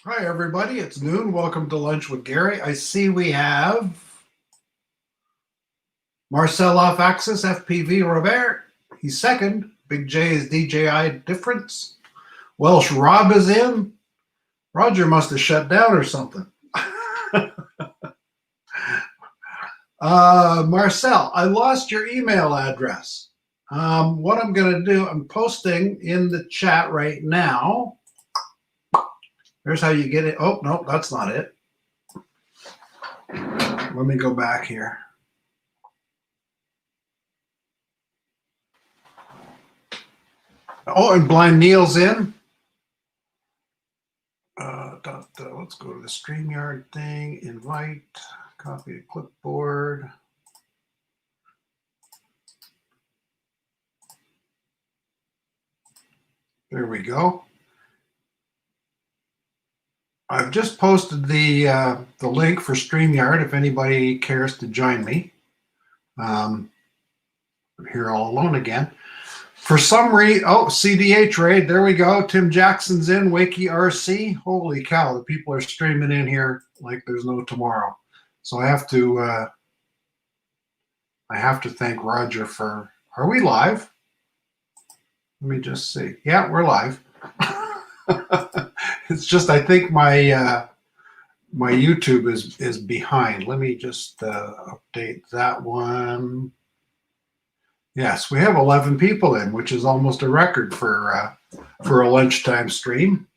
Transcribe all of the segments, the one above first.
Hi, everybody. It's noon. Welcome to Lunch with Gary. I see we have Marcel off axis, FPV Robert. He's second. Big J is DJI Difference. Welsh Rob is in. Roger must have shut down or something. Marcel, I lost your email address. What I'm going to do, I'm posting in the chat right now. There's how you get it. Oh, no, that's not it. Let me go back here. Oh, and Blind Neil's in. Let's go to the StreamYard thing, invite, copy to clipboard. There we go. I've just posted the link for StreamYard if anybody cares to join me. I'm here all alone again. For some reason, oh, CDH raid, there we go. Tim Jackson's in, Wakey RC. Holy cow, the people are streaming in here like there's no tomorrow. So I have to thank Roger for, are we live? Let me just see. Yeah, we're live. It's just, I think my my YouTube is behind. Let me just update that one. Yes, we have 11 people in, which is almost a record for a lunchtime stream.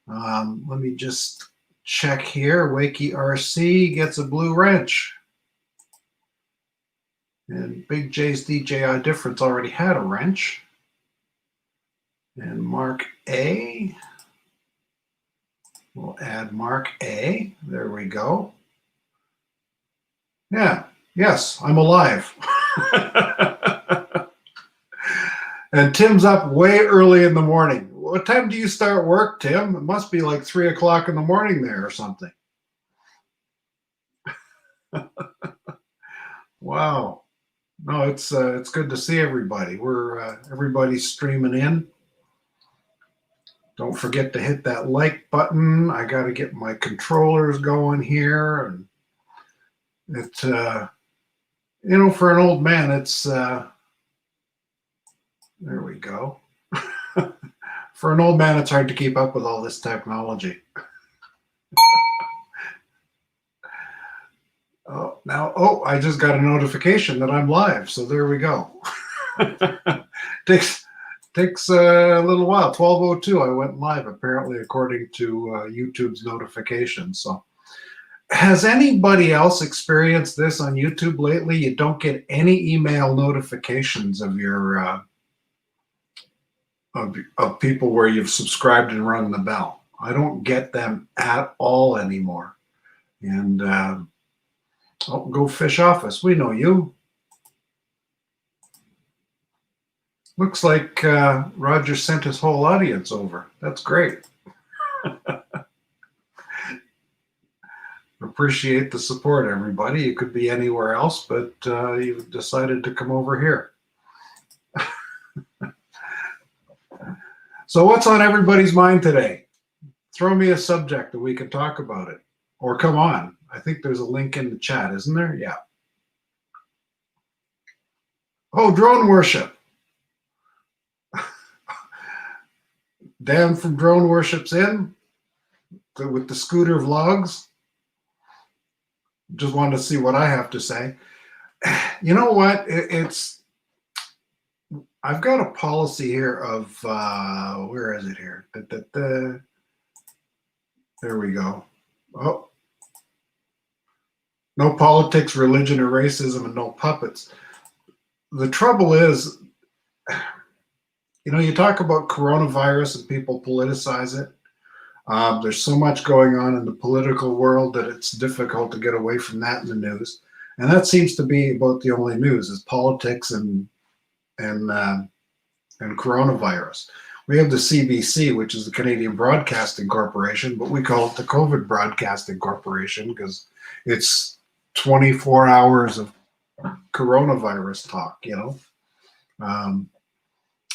Let me just check here. Wakey RC gets a blue wrench. And Big J's DJI Difference already had a wrench. And Mark A. We'll add Mark A. There we go. Yeah, yes, I'm alive. And Tim's up way early in the morning. What time do you start work, Tim? It must be like 3 o'clock in the morning there or something. Wow. No, it's good to see everybody. We're everybody's streaming in. Don't forget to hit that like button. I got to get my controllers going here, and it's you know, for an old man, it's there we go. For an old man, it's hard to keep up with all this technology. Oh, now, oh, I just got a notification that I'm live, so there we go. Takes a little while. 12:02, I went live, apparently, according to YouTube's notifications. So, has anybody else experienced this on YouTube lately? You don't get any email notifications of your of people where you've subscribed and rung the bell. I don't get them at all anymore. And oh, Go Fish Office, we know you. Looks like Roger sent his whole audience over. That's great. Appreciate the support, everybody. You could be anywhere else, but you've decided to come over here. So what's on everybody's mind today? Throw me a subject that we can talk about it. Or come on. I think there's a link in the chat, isn't there? Yeah. Oh, drone worship. Dan from Drone Worship's in with the scooter vlogs. Just wanted to see what I have to say. You know what? I've got a policy here of where is it here? There we go. Oh, no politics, religion, or racism, and no puppets. The trouble is, you know, you talk about coronavirus and people politicize it. There's so much going on in the political world that it's difficult to get away from that in the news. And that seems to be about the only news is politics and coronavirus. We have the CBC, which is the Canadian Broadcasting Corporation, but we call it the COVID Broadcasting Corporation because it's 24 hours of coronavirus talk, you know.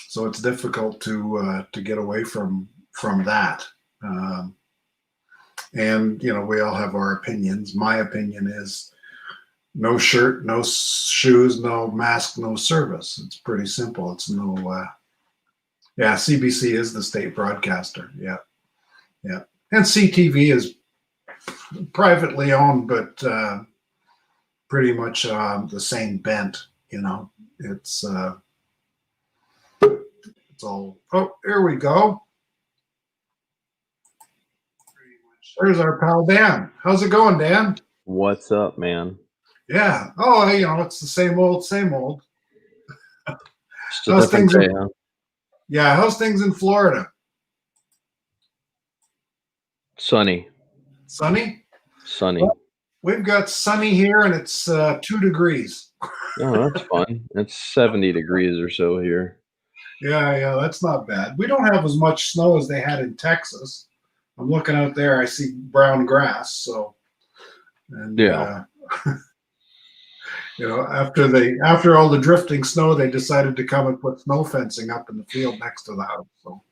So it's difficult to get away from that. And, we all have our opinions. My opinion is no shirt, no shoes, no mask, no service. It's pretty simple. It's CBC is the state broadcaster. Yeah. Yeah. And CTV is privately owned, but pretty much the same bent, it's all, oh, here we go. There's our pal Dan. How's it going, Dan? What's up, man? Yeah. Oh, it's the same old, same old. Just a different day, huh? Yeah. How's things in Florida? Sunny. Sunny? Sunny. Well, we've got sunny here, and it's 2 degrees. Oh, that's fun. It's 70 degrees or so here. Yeah, that's not bad. We don't have as much snow as they had in Texas. I'm looking out there. I see brown grass. So, and yeah, after all the drifting snow, they decided to come and put snow fencing up in the field next to the house. So,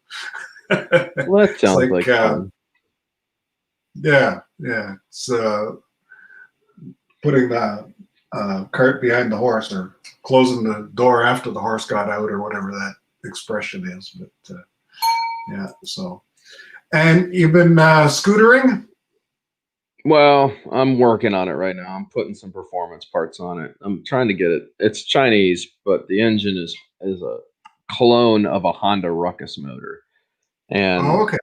well, that sounds like fun. Yeah, it's putting the cart behind the horse, or closing the door after the horse got out, or whatever that expression is. But yeah, so. And you've been scootering? Well, I'm working on it right now. I'm putting some performance parts on it. I'm trying to get it. It's Chinese, but the engine is a clone of a Honda Ruckus motor. And okay.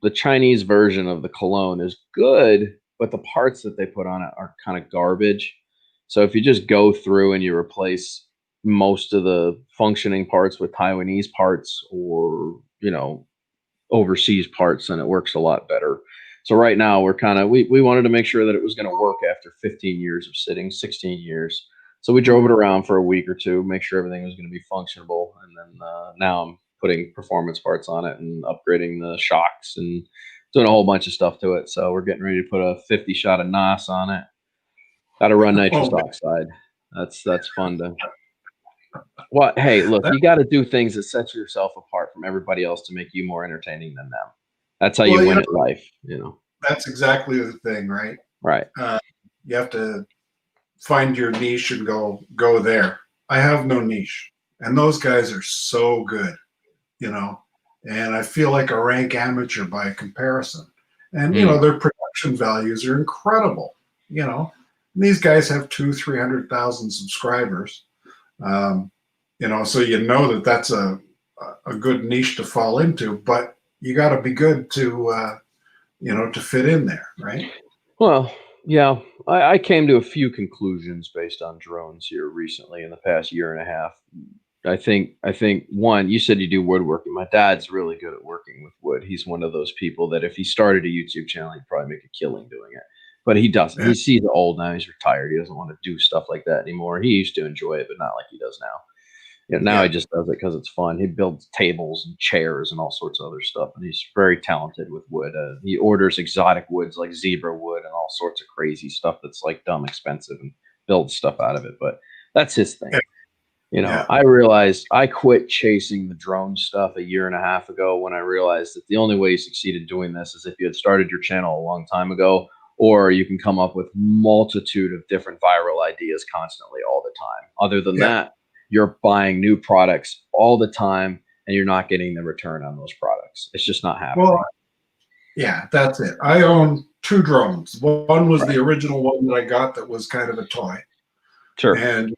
The Chinese version of the clone is good, but the parts that they put on it are kind of garbage. So if you just go through and you replace most of the functioning parts with Taiwanese parts, or overseas parts, and it works a lot better. So right now we're we wanted to make sure that it was going to work after 15 years of sitting, 16 years. So we drove it around for a week or two, make sure everything was going to be functionable. And then now I'm putting performance parts on it and upgrading the shocks and doing a whole bunch of stuff to it. So we're getting ready to put a 50 shot of NOS on it. Got to run nitrous oxide. That's fun to. Well, hey, look, you got to do things that set yourself apart from everybody else to make you more entertaining than them. That's how you win at life, That's exactly the thing, right? Right. You have to find your niche and go there. I have no niche, and those guys are so good, and I feel like a rank amateur by comparison. And their production values are incredible. These guys have 200,000-300,000 subscribers. So that's a good niche to fall into, but you got to be good to to fit in there, right? Well, yeah, I came to a few conclusions based on drones here recently in the past year and a half. I think one, you said you do woodworking. My dad's really good at working with wood. He's one of those people that if he started a YouTube channel, he'd probably make a killing doing it. But he doesn't. Yeah. He's old now. He's retired. He doesn't want to do stuff like that anymore. He used to enjoy it, but not like he does now. Now he just does it because it's fun. He builds tables and chairs and all sorts of other stuff, and he's very talented with wood. He orders exotic woods like zebra wood and all sorts of crazy stuff that's like dumb expensive, and builds stuff out of it. But that's his thing. I realized I quit chasing the drone stuff a year and a half ago when I realized that the only way you succeeded doing this is if you had started your channel a long time ago, or you can come up with multitude of different viral ideas constantly all the time. Other than that, you're buying new products all the time and you're not getting the return on those products. It's just not happening. Well, yeah, that's it. I own 2 drones. One was the original one that I got that was kind of a toy. Sure. And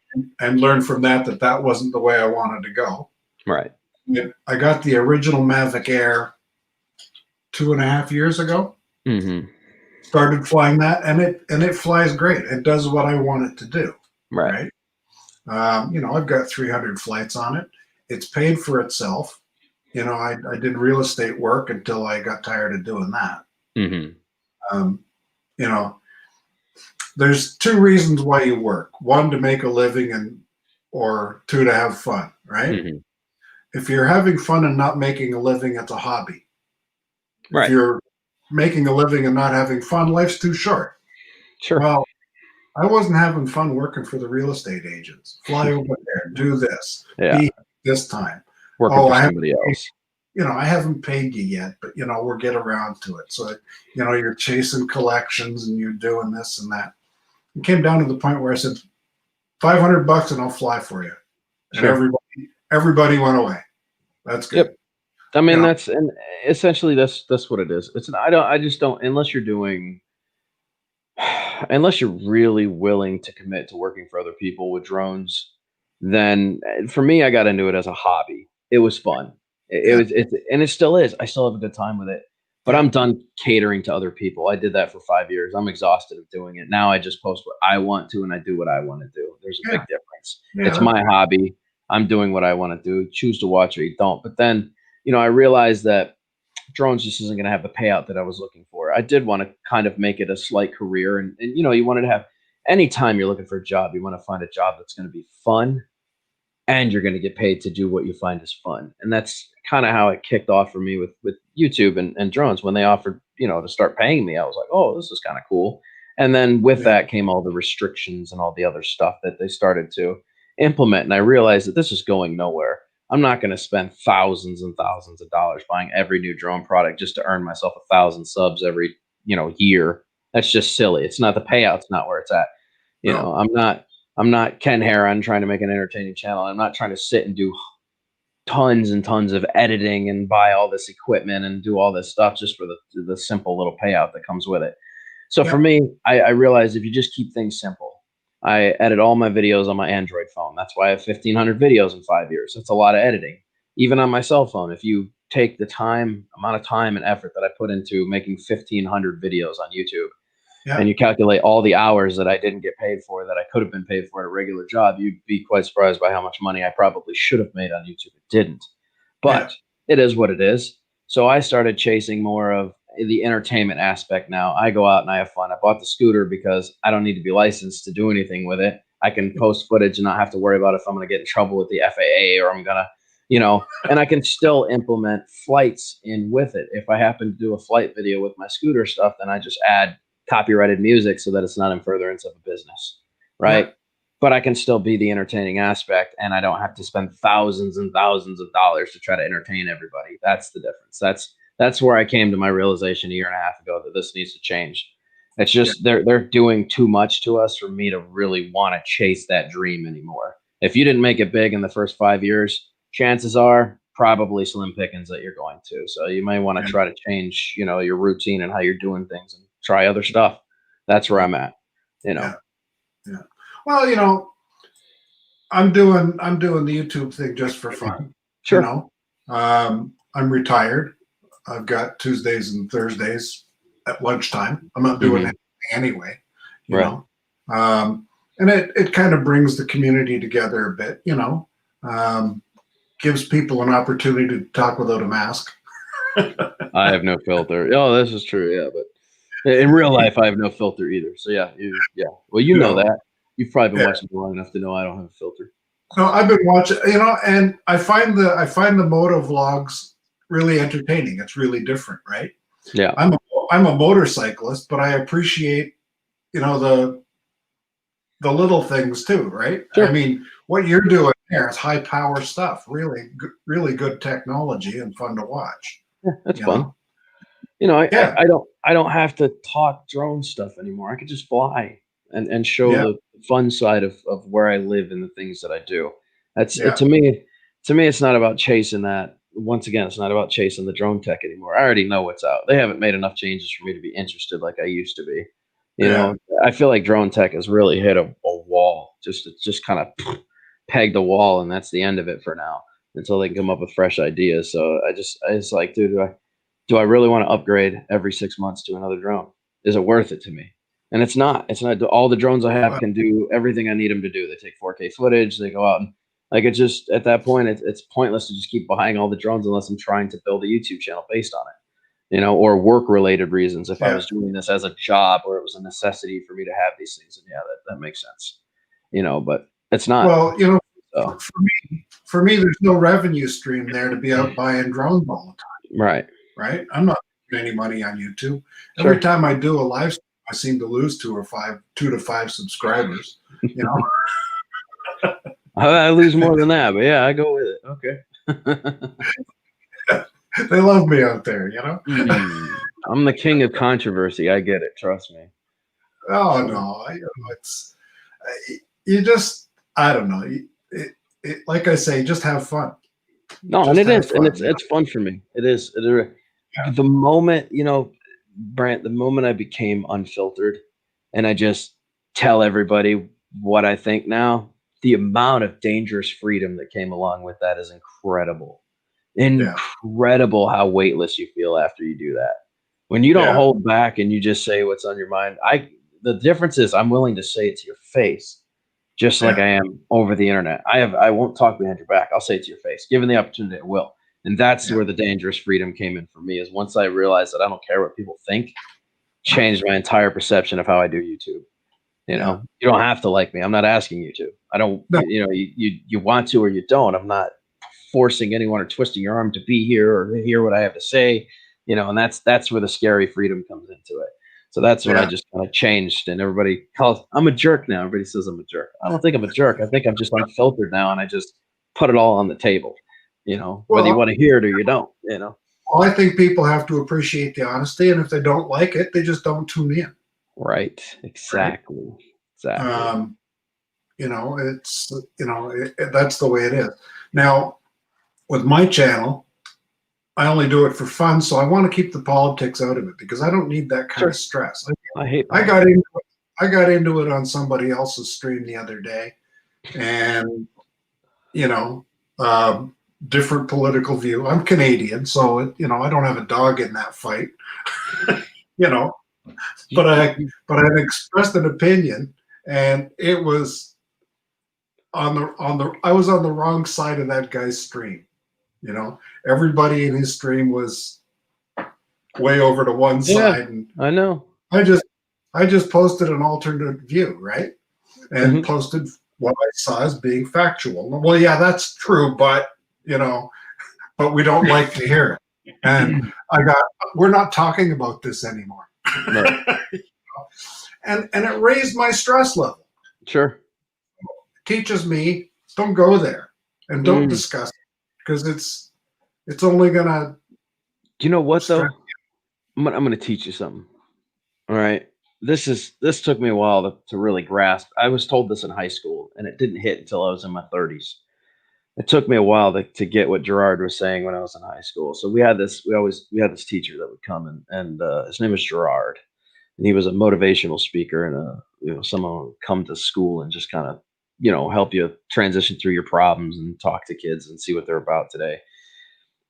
learned from that wasn't the way I wanted to go. Right. I got the original Mavic Air 2.5 years ago. Mm-hmm. Started flying that, and it flies great. It does what I want it to do. Right. I've got 300 flights on it. It's paid for itself. I did real estate work until I got tired of doing that. Mm-hmm. There's 2 reasons why you work. 1, to make a living, or 2, to have fun, right? Mm-hmm. If you're having fun and not making a living, it's a hobby. Right. If you're making a living and not having fun, life's too short. Sure. Well, I wasn't having fun working for the real estate agents. Fly over there, do this, be this time. Working for somebody else. I haven't paid you yet, but we'll get around to it. So, you're chasing collections and you're doing this and that. It came down to the point where I said, $500 and I'll fly for you. And Sure. everybody went away. That's good. Yep. I mean, You know, that's and essentially that's what it is. I just don't unless you're doing unless you're really willing to commit to working for other people with drones, then for me, I got into it as a hobby. It was fun. It yeah, was and it still is. I still have a good time with it. But yeah, I'm done catering to other people. I did that for 5 years. I'm exhausted of doing it. Now I just post what I want to and I do what I want to do. There's a big yeah, difference. yeah. It's That's my hobby. I'm doing what I want to do. Choose to watch or you don't. But then, I realized that drones just isn't going to have the payout that I was looking for. I did want to kind of make it a slight career, and you wanted to have anytime you're looking for a job, you want to find a job that's going to be fun and you're going to get paid to do what you find is fun. And that's kind of how it kicked off for me with YouTube and drones. When they offered, to start paying me, I was like, oh, this is kind of cool. And then with yeah, that came all the restrictions and all the other stuff that they started to implement. And I realized that this is going nowhere. I'm not going to spend thousands and thousands of dollars buying every new drone product just to earn myself 1,000 subs every, year. That's just silly. It's not the payout's not where it's at. no, I'm not Ken Heron trying to make an entertaining channel. I'm not trying to sit and do tons and tons of editing and buy all this equipment and do all this stuff just for the simple little payout that comes with it. So for yeah, me, I realized if you just keep things simple, I edit all my videos on my Android phone. That's why I have 1,500 videos in 5 years. That's a lot of editing. Even on my cell phone, if you take the amount of time and effort that I put into making 1,500 videos on YouTube, yeah, and you calculate all the hours that I didn't get paid for that I could have been paid for at a regular job, you'd be quite surprised by how much money I probably should have made on YouTube. It didn't. yeah, But it is what it is. So I started chasing more of the entertainment aspect now. I go out and I have fun. I bought the scooter because I don't need to be licensed to do anything with it. I can post footage and not have to worry about if I'm going to get in trouble with the FAA or I'm going to, and I can still implement flights in with it. If I happen to do a flight video with my scooter stuff, then I just add copyrighted music so that it's not in furtherance of a business, yeah, right? But I can still be the entertaining aspect, and I don't have to spend thousands and thousands of dollars to try to entertain everybody. That's the difference. That's where I came to my realization a year and a half ago that this needs to change. It's yeah, just they're doing too much to us for me to really want to chase that dream anymore. If you didn't make it big in the first 5 years, chances are probably slim pickings that you're going to. So you may want to yeah, try to change, your routine and how you're doing things and try other stuff. That's where yeah, I'm at, you know. yeah, yeah. Well, I'm doing the YouTube thing just for fun. You Sure. know, I'm retired. I've got Tuesdays and Thursdays at lunchtime. I'm not doing Hmm. anything anyway. You Right. know, um, and it kind of brings the community together a bit. Um, gives people an opportunity to talk without a mask. I have no filter. Oh, this is true. Yeah, but in real life, I have no filter either. So yeah, yeah. Well, you You know know, that. You've probably been yeah. watching me long enough to know I don't have a filter. So I've been watching, and I find the Motovlogs really entertaining. It's really different, right? Yeah. I'm a, I'm a motorcyclist, but I appreciate the little things too, right? I Sure. mean, what you're doing there is high power stuff. Really good technology and fun to watch. Yeah, that's You fun. know? I Yeah, I don't have to talk drone stuff anymore. I could just fly and show yeah, the fun side of where I live and the things that I do. That's yeah, to me it's not about chasing that. Once again, it's not about chasing the drone tech anymore. I already know what's out. They haven't made enough changes for me to be interested like I used to be. You yeah, know, I feel like drone tech has really hit a wall. Just kind of pegged the wall and that's the end of it for now until they can come up with fresh ideas. So I just like, dude, do I really want to upgrade every 6 months to another drone? Is it worth it to me? And it's not. It's not. All the drones I have well, can do everything I need them to do. They take 4K footage. They go out and like it's just at that point, it's pointless to just keep buying all the drones unless I'm trying to build a YouTube channel based on it, or work related reasons. If I yeah. was doing this as a job or it was a necessity for me to have these things, and yeah, that makes sense, but it's not. Well, So for me, there's no revenue stream there to be out buying drones all the time, right, right? I'm not making any money on YouTube. Every sure. time I do a live stream, I seem to lose 2 to 5 subscribers. You know, I lose more than that, but yeah, I go with it. Okay. They love me out there, you know. I'm the king of controversy. I get it. Trust me. Oh So no, it's you just I don't know. Like I say, just have fun. no, and Just it have is, and fun. it's fun for me. It is. The moment, Brant, the moment I became unfiltered, and I just tell everybody what I think now, the amount of dangerous freedom that came along with that is incredible. Yeah, Incredible how weightless you feel after you do that. When you don't yeah, hold back and you just say what's on your mind, the difference is I'm willing to say it to your face, just like yeah, I am over the internet. I won't talk behind your back. I'll say it to your face. Given the opportunity, I will. And that's yeah, where the dangerous freedom came in for me, is once I realized that I don't care what people think, changed my entire perception of how I do YouTube. yeah. You don't have to like me. I'm not asking you to. I don't, No, you want to or you don't. I'm not forcing anyone or twisting your arm to be here or to hear what I have to say, and that's where the scary freedom comes into it. So that's when I yeah. just kind of changed, and everybody calls, I'm a jerk now. Everybody says I'm a jerk. I don't think I'm a jerk. I think I'm just unfiltered now, and I just put it all on the table, whether you Well, want to hear it or you don't. well, I think people have to appreciate the honesty, and if they don't like it, they just don't tune in, Right. right? Exactly. Exactly. Um, it's that's the way it is. Now, with my channel, I only do it for fun, so I want to keep the politics out of it because I don't need that kind of Sure. stress. I hate I got politics. into I got into it on somebody else's stream the other day, and you know, um, different political view. I'm Canadian, so I don't have a dog in that fight. you know, You, but you, I you, but I expressed an opinion, and it was on the I was on the wrong side of that guy's stream. Everybody in his stream was way over to one yeah, side, and I know. I just I just posted an alternate view, right? And Hmm. posted what I saw as being factual. Well, yeah, that's true, you know, but we don't like to hear it. And we're not talking about this anymore. Right. And it raised my stress level. Sure. Teaches me don't go there and don't Mm. discuss it because it's only gonna You know what stress. though? I'm gonna teach you something. All right. This took me a while to really grasp. I was told this in high school, and it didn't hit until I was in my 30s. It took me a while to get what Gerard was saying when I was in high school. So we had this teacher that would come, and his name was Gerard, and he was a motivational speaker, and someone who would come to school and just kind of help you transition through your problems and talk to kids and see what they're about today.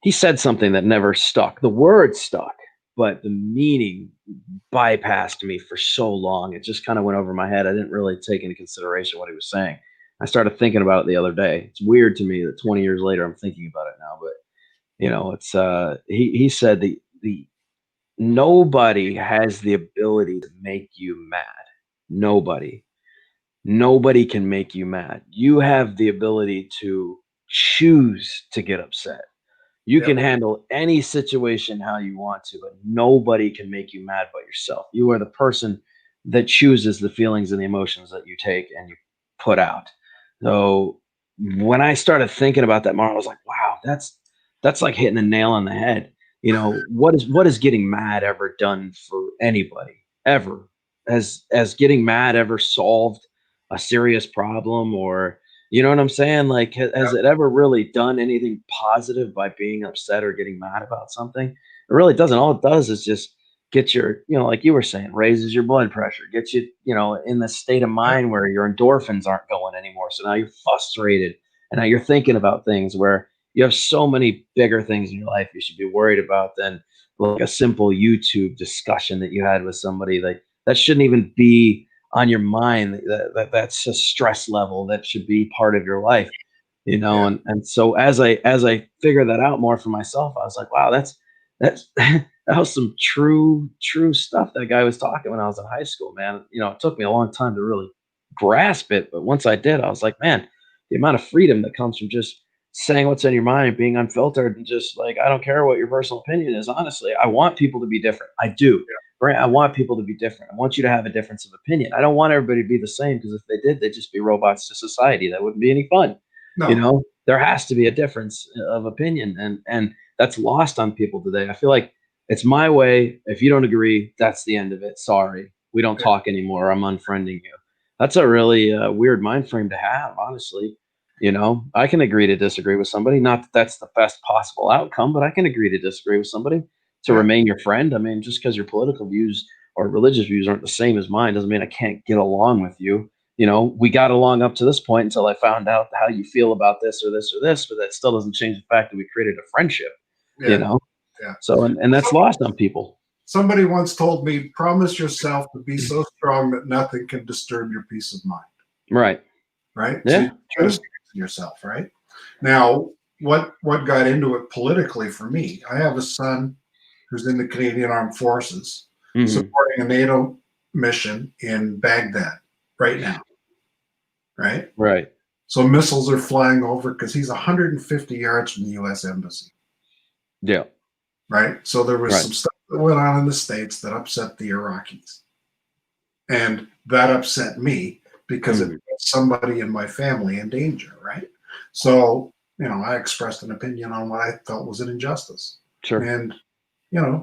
He said something that never stuck. The word stuck, but the meaning bypassed me for so long. It just kind of went over my head. I didn't really take into consideration what he was saying. I started thinking about it the other day. It's weird to me that 20 years later I'm thinking about it now, but it's he said the nobody has the ability to make you mad. Nobody. Nobody can make you mad. You have the ability to choose to get upset. You can Yep. handle any situation how you want to, but nobody can make you mad but yourself. You are the person that chooses the feelings and the emotions that you take and you put out. So when I started thinking about that more, I was like, wow, that's like hitting a nail on the head. What is getting mad ever done for anybody? Ever? Has getting mad ever solved a serious problem, or you know what I'm saying? Like, has it ever really done anything positive by being upset or getting mad about something? It really doesn't. All it does is just get your, like you were saying, raises your blood pressure, gets you, in the state of Yep. mind where your endorphins aren't going anymore. So now you're frustrated, and now you're thinking about things where you have so many bigger things in your life you should be worried about than like a simple YouTube discussion that you had with somebody. Like, that shouldn't even be on your mind. That's a stress level that should be part of your life, Yeah. and so as I figured that out more for myself, I was like, wow, that's that was some true stuff that guy was talking when I was in high school, man. It took me a long time to really grasp it, but once I did, I was like, man, the amount of freedom that comes from just saying what's in your mind, being unfiltered, and just like, I don't care what your personal opinion is. Honestly, I want people to be different. I do. Right? I want people to be different. I want you to have a difference of opinion. I don't want everybody to be the same, because if they did, they'd just be robots to society. That wouldn't be any fun. No. There has to be a difference of opinion, and that's lost on people today. I feel like it's my way. If you don't agree, that's the end of it. Sorry, we don't talk anymore. I'm unfriending you. That's a really weird mind frame to have, honestly. I can agree to disagree with somebody. Not that that's the best possible outcome, but I can agree to disagree with somebody to Yeah. remain your friend. I mean, just because your political views or religious views aren't the same as mine doesn't mean I can't get along with you. We got along up to this point until I found out how you feel about this or this or this, but that still doesn't change the fact that we created a friendship, you Yeah. know? Yeah. So, and that's lost on people. Somebody once told me, promise yourself to be so strong that nothing can disturb your peace of mind. Right. Right. So you Yeah. got to True. strengthen yourself. Right. Now, what got into it politically for me? I have a son who's in the Canadian Armed Forces Hmm. supporting a NATO mission in Baghdad right now. Right. Right. So missiles are flying over because he's 150 yards from the U.S. Embassy. Yeah. Right. So there was Right. some stuff that went on in the States that upset the Iraqis. And that upset me because it Mhm. put somebody in my family in danger. Right. So, I expressed an opinion on what I felt was an injustice. Sure. And,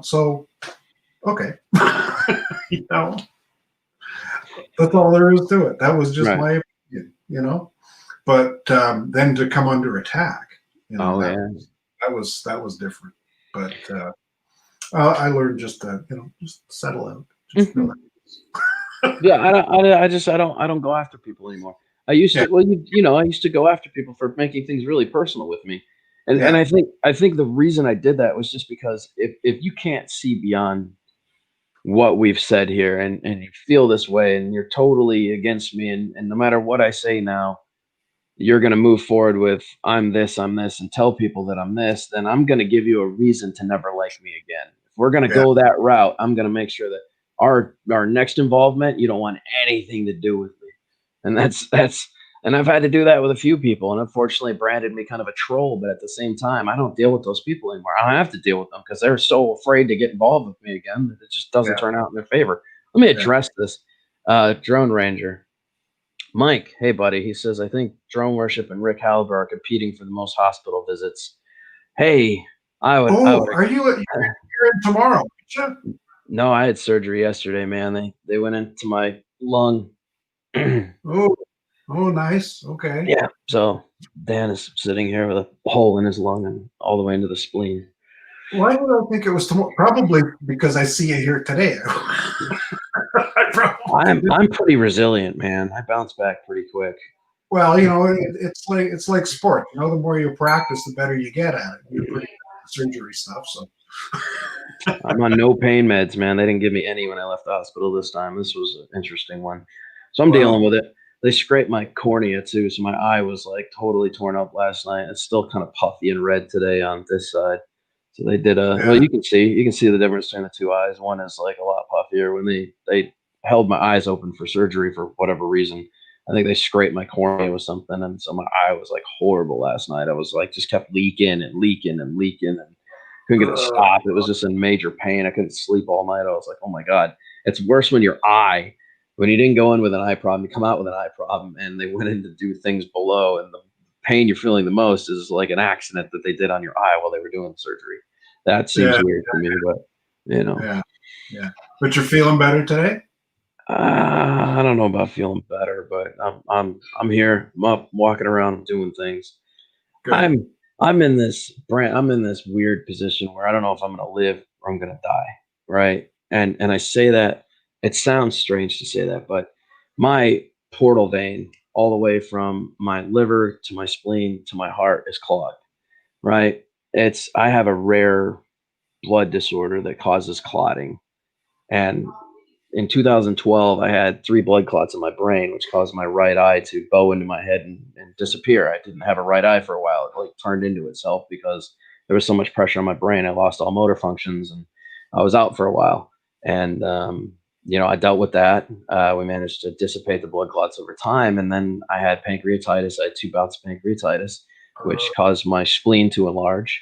so, okay. That's all there is to it. That was just Right. my opinion. But then to come under attack, Oh that yeah. was different. But I learned just to, just settle out, just Mhm. relax. Yeah. I don't go after people anymore. I used Yeah, to, well, I used to go after people for making things really personal with me. And yeah, I think the reason I did that was just because if you can't see beyond what we've said here and you feel this way and you're totally against me and no matter what I say now, you're going to move forward with I'm this and tell people that I'm this, then I'm going to give you a reason to never like me again. If we're going to yeah, go that route, I'm going to make sure that our next involvement, you don't want anything to do with me. And and I've had to do that with a few people and unfortunately branded me kind of a troll, but at the same time, I don't deal with those people anymore. I don't have to deal with them because they're so afraid to get involved with me again that it just doesn't yeah, turn out in their favor. Let me yeah. address this. Drone Ranger. Mike, hey buddy, he says, I think Drone Worship and Rick Halber are competing for the most hospital visits. Hey, I Oh, would, are you're in tomorrow? Sure. no, I had surgery yesterday, man. They went into my lung. Yeah, Oh, oh, nice. Okay. so Dan is sitting here with a hole in his lung and all the way into the spleen. Why did I think it was tomorrow? Probably because I see you here today. I probably did. I'm pretty resilient, man. I bounce back pretty quick. Well, it's like sport. The more you practice, the better you get at it. You're pretty good at surgery stuff, so I'm on no pain meds, man. They didn't give me any when I left the hospital this time. This was an interesting one. So I'm well, dealing with it. They scraped my cornea too, so my eye was like totally torn up last night. It's still kind of puffy and red today on this side. So they did well, yeah, you can see the difference between the two eyes. One is like a lot puffier when they held my eyes open for surgery for whatever reason. I think they scraped my cornea with something, and so my eye was like horrible last night. I was like just kept leaking and leaking and leaking and couldn't get it to uh, stop. It was just in major pain. I couldn't sleep all night. I was like, oh my God. It's worse when your eye, when you didn't go in with an eye problem, you come out with an eye problem and they went in to do things below. And the pain you're feeling the most is like an accident that they did on your eye while they were doing the surgery. That seems yeah, weird to me, but you know, yeah, yeah. But you're feeling better today? I don't know about feeling better, but I'm here. I'm up, walking around, doing things. Good. I'm I'm in this weird position where I don't know if I'm gonna live or I'm gonna die. Right. And I say that it sounds strange to say that, but my portal vein all the way from my liver to my spleen to my heart is clogged. Right. I have a rare blood disorder that causes clotting. And in 2012, I had 3 blood clots in my brain, which caused my right eye to bow into my head and disappear. I didn't have a right eye for a while. It like turned into itself because there was so much pressure on my brain. I lost all motor functions and I was out for a while. And, I dealt with that. We managed to dissipate the blood clots over time. And then I had pancreatitis. I had 2 bouts of pancreatitis, Uh, which caused my spleen to enlarge.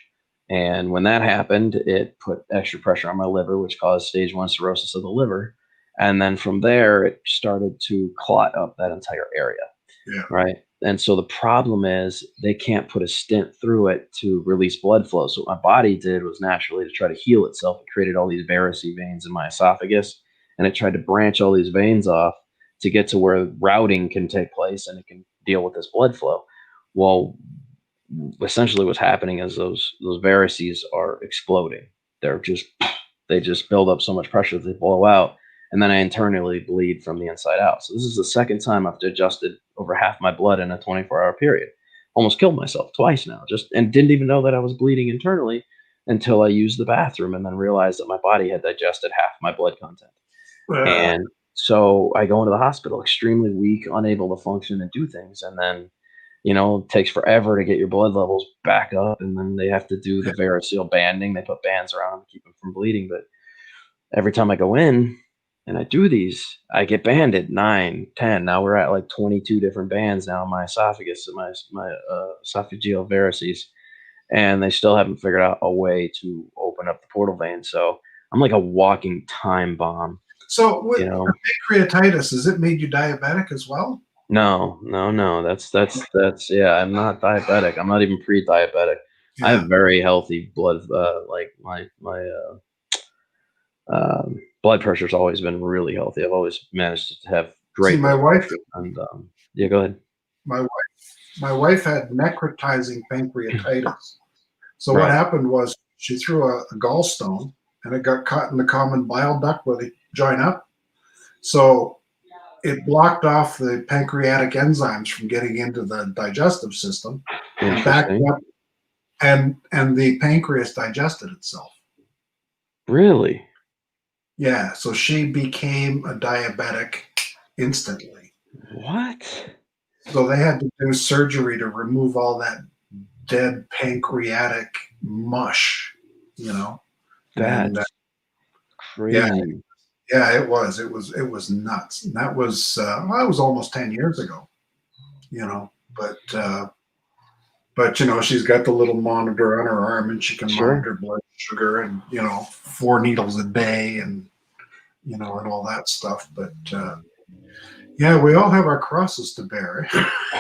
And when that happened, it put extra pressure on my liver, which caused stage 1 cirrhosis of the liver, and then from there, it started to clot up that entire area, yeah, right? And so the problem is they can't put a stent through it to release blood flow. So what my body did was naturally to try to heal itself. It created all these varices veins in my esophagus, and it tried to branch all these veins off to get to where routing can take place and it can deal with this blood flow. Well, essentially what's happening is those varices are exploding. They just build up so much pressure that they blow out, and then I internally bleed from the inside out. So this is the second time I've adjusted over half my blood in a 24-hour period. Almost killed myself twice now, just and didn't even know that I was bleeding internally until I used the bathroom and then realized that my body had digested half my blood content. Uh, And so I go into the hospital extremely weak, unable to function and do things. And then, it takes forever to get your blood levels back up. And then they have to do the variceal banding. They put bands around to keep them from bleeding. But every time I go in and I do these, I get banded 9, 10. Now we're at like 22 different bands now in my esophagus and my esophageal varices. And they still haven't figured out a way to open up the portal vein. So I'm like a walking time bomb. so with You know, pancreatitis, has it made you diabetic as well? no, no, no. That's yeah. I'm not diabetic. I'm not even pre-diabetic. I have Yeah. very healthy blood. Like my blood pressure's always been really healthy. I've always managed to have See, great blood pressure. And yeah, go ahead. my wife, my wife had necrotizing pancreatitis. So what Right. happened was she threw a gallstone and it got caught in the common bile duct where they join up. So it blocked off the pancreatic enzymes from getting into the digestive system and backed Interesting. up, and the pancreas digested itself. Really? Yeah, so she became a diabetic instantly. What? So they had to do surgery to remove all that dead pancreatic mush, you know. And That's yeah, crazy. yeah, it was nuts. And that was almost 10 years ago, you know. But she's got the little monitor on her arm, and she can Sure. monitor blood sugar, and 4 needles a day, and and all that stuff. But yeah, we all have our crosses to bear.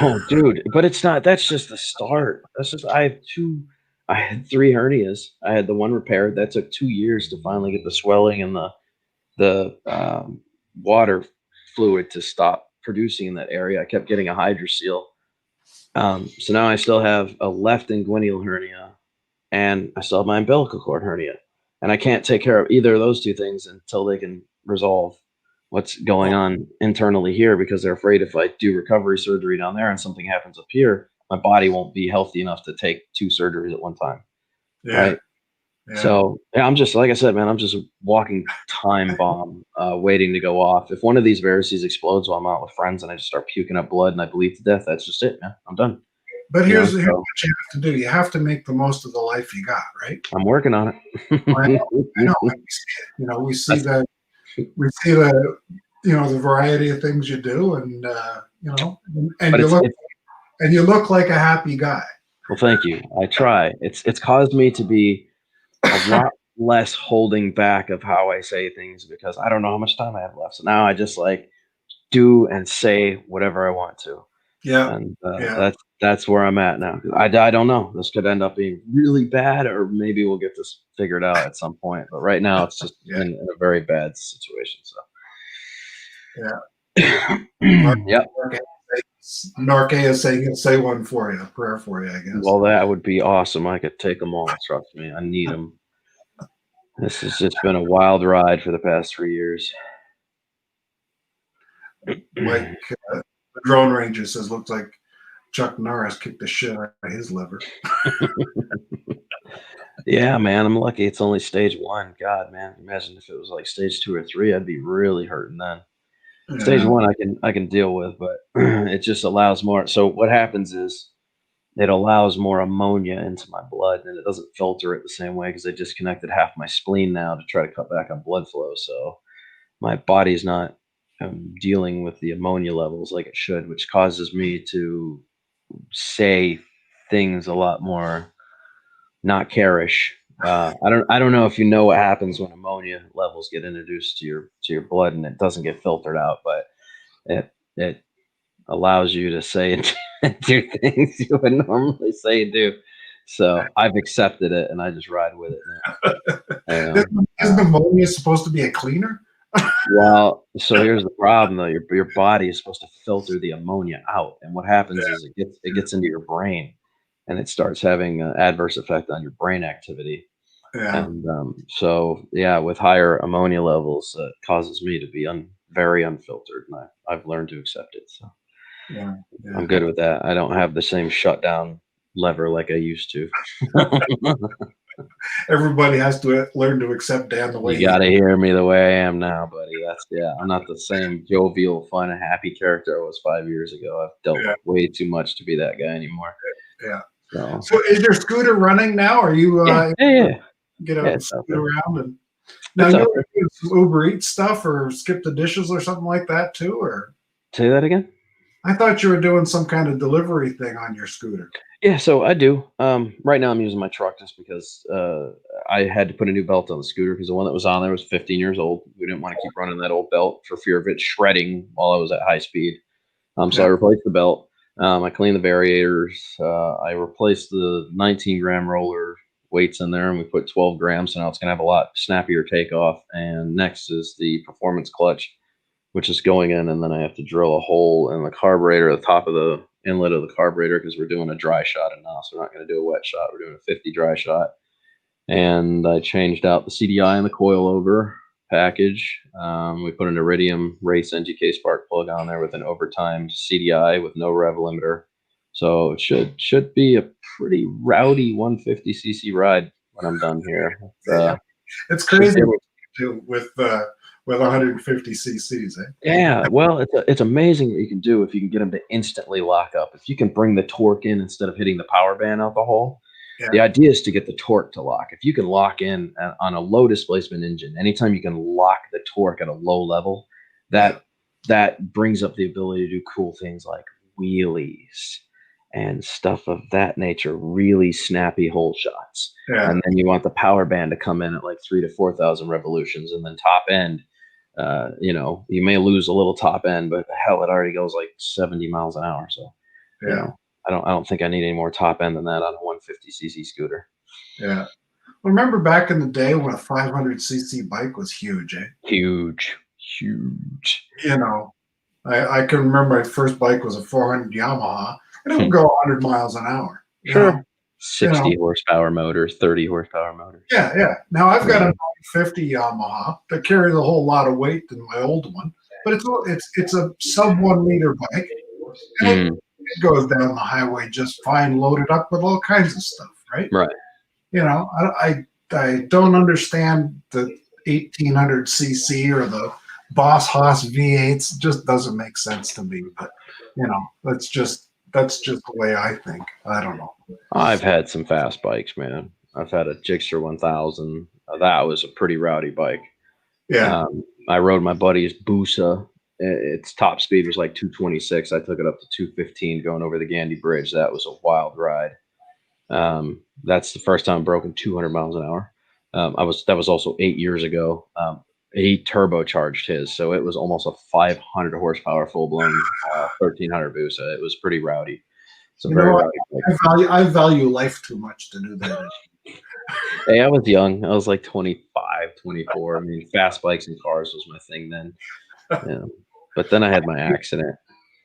Oh, dude, but it's not. That's just the start. I had 3 hernias. I had the one repaired. That took 2 years to finally get the swelling and the water fluid to stop producing in that area. I kept getting a hydrocele. So now I still have a left inguinal hernia, and I still have my umbilical cord hernia, and I can't take care of either of those 2 things until they can resolve what's going on internally here, because they're afraid if I do recovery surgery down there and something happens up here, my body won't be healthy enough to take 2 surgeries at one time, Yeah, right? yeah. So, yeah, I'm just like I said, man, I'm just a walking time bomb, waiting to go off. If one of these varices explodes while I'm out with friends and I just start puking up blood and I bleed to death, that's just it, man. I'm done. But You know, here's so what you have to do. You have to make the most of the life you got, right? I'm working on I know, I know. it. We see it. We see That's, the variety of things you do, and and but you look it's and you look like a happy guy. well, thank you. I try. It's caused me to be a lot less holding back of how I say things, because I don't know how much time I have left. So now I just like do and say whatever I want to. Yeah, And yeah, that's where I'm at now. I don't know. This could end up being really bad, or maybe we'll get this figured out at some point. But right now, it's just yeah, in a very bad situation. yeah. So, Mark, yep. Mark A is saying he'll say one for you, a prayer for you, I guess. Well, that would be awesome. I could take them all. Trust me, I need them. This has just been a wild ride for the past 3 years. Mike, the Drone Ranger says, looks like Chuck Norris kicked the shit out of his liver. Yeah, man, I'm lucky it's only stage 1. God, man, imagine if it was like stage 2 or 3, I'd be really hurting then. Stage Yeah, 1 I can deal with, but it just allows more. So what happens is it allows more ammonia into my blood, and it doesn't filter it the same way, because they disconnected half my spleen now to try to cut back on blood flow. So my body's not dealing with the ammonia levels like it should, which causes me to say things a lot more not carish. I don't know if you know what happens when ammonia levels get introduced to your blood and it doesn't get filtered out, but it allows you to say do things you would normally say and do. So I've accepted it and I just ride with it now. You know? Isn't ammonia supposed to be a cleaner? Well, so here's the problem though. Your body is supposed to filter the ammonia out, and what happens is it gets into your brain, and it starts having an adverse effect on your brain activity. Yeah, And so yeah, with higher ammonia levels, it causes me to be very unfiltered, and I've learned to accept it. So yeah, I'm yeah. good with that. I don't have the same shutdown lever like I used to. Everybody has to learn to accept Dan the way You he is. got to hear me the way I am now, buddy. I'm not the same jovial, fun, and happy character I was 5 years ago. I've dealt Yeah, with way too much to be that guy anymore. yeah. So, So is your scooter running now? Are you yeah, yeah, yeah, get yeah. out and It's out scoot there. around? And now It's you out were there. doing some Uber Eats stuff or skip the dishes or something like that too? Or Say that again. I thought you were doing some kind of delivery thing on your scooter. Yeah, so I do. Right now I'm using my truck just because I had to put a new belt on the scooter because the one that was on there was 15 years old. We didn't want to keep running that old belt for fear of it shredding while I was at high speed. So I Yeah, replaced the belt. I cleaned the variators. I replaced the 19 gram roller weights in there, and we put 12 grams. So now it's going to have a lot snappier takeoff. And next is the performance clutch, which is going in, and then I have to drill a hole in the carburetor at the top of the inlet of the carburetor because we're doing a dry shot now. So we're not going to do a wet shot. We're doing a 50 dry shot. And I changed out the CDI and the coilover package. We put an Iridium Race NGK spark plug on there with an overtimed CDI with no rev limiter. So it should be a pretty rowdy 150cc ride when I'm done here. yeah. It's Should crazy be what you can do with 150 cc's. Eh? Yeah, well, it's amazing what you can do if you can get them to instantly lock up. If you can bring the torque in instead of hitting the power band out the hole, the Yeah, idea is to get the torque to lock. If you can lock in on a low displacement engine, anytime you can lock the torque at a low level, yeah, that brings up the ability to do cool things like wheelies and stuff of that nature, really snappy hole shots. yeah, And then you want the power band to come in at like 3 to 4,000 revolutions, and then top end. You may lose a little top end, but hell, it already goes like 70 miles an hour. So, you yeah, know, I don't think I need any more top end than that on a 150cc scooter. yeah. Remember back in the day when a 500 cc bike was huge, eh? Huge, huge. You know, I can remember my first bike was a 400 Yamaha, and it would Hmm. go 100 miles an hour. Sure. You know, 60 horsepower motors, 30 horsepower motors. yeah, yeah. Now I've got a Yeah. 950 Yamaha that carries a whole lot of weight than my old one, but it's a sub 1 liter bike, and Mm, it goes down the highway just fine, loaded up with all kinds of stuff, right? right. You know, I don't understand the 1800 cc or the Boss Haas V8s. It just doesn't make sense to me. But that's just the way I think. I don't know. I've had some fast bikes, man. I've had a Gixxer 1000. That was a pretty rowdy bike. Yeah, I rode my buddy's Busa. Its top speed was like 226. I took it up to 215 going over the Gandy Bridge. That was a wild ride. That's the first time I broken 200 miles an hour. That was also 8 years ago. He turbocharged his, so it was almost a 500 horsepower full blown 1300 Busa. It was pretty rowdy. It's a you very know, rowdy bike. I value life too much to do that. Hey, I was young. I was like 25, 24. I mean, fast bikes and cars was my thing then. Yeah. But then I had my accident.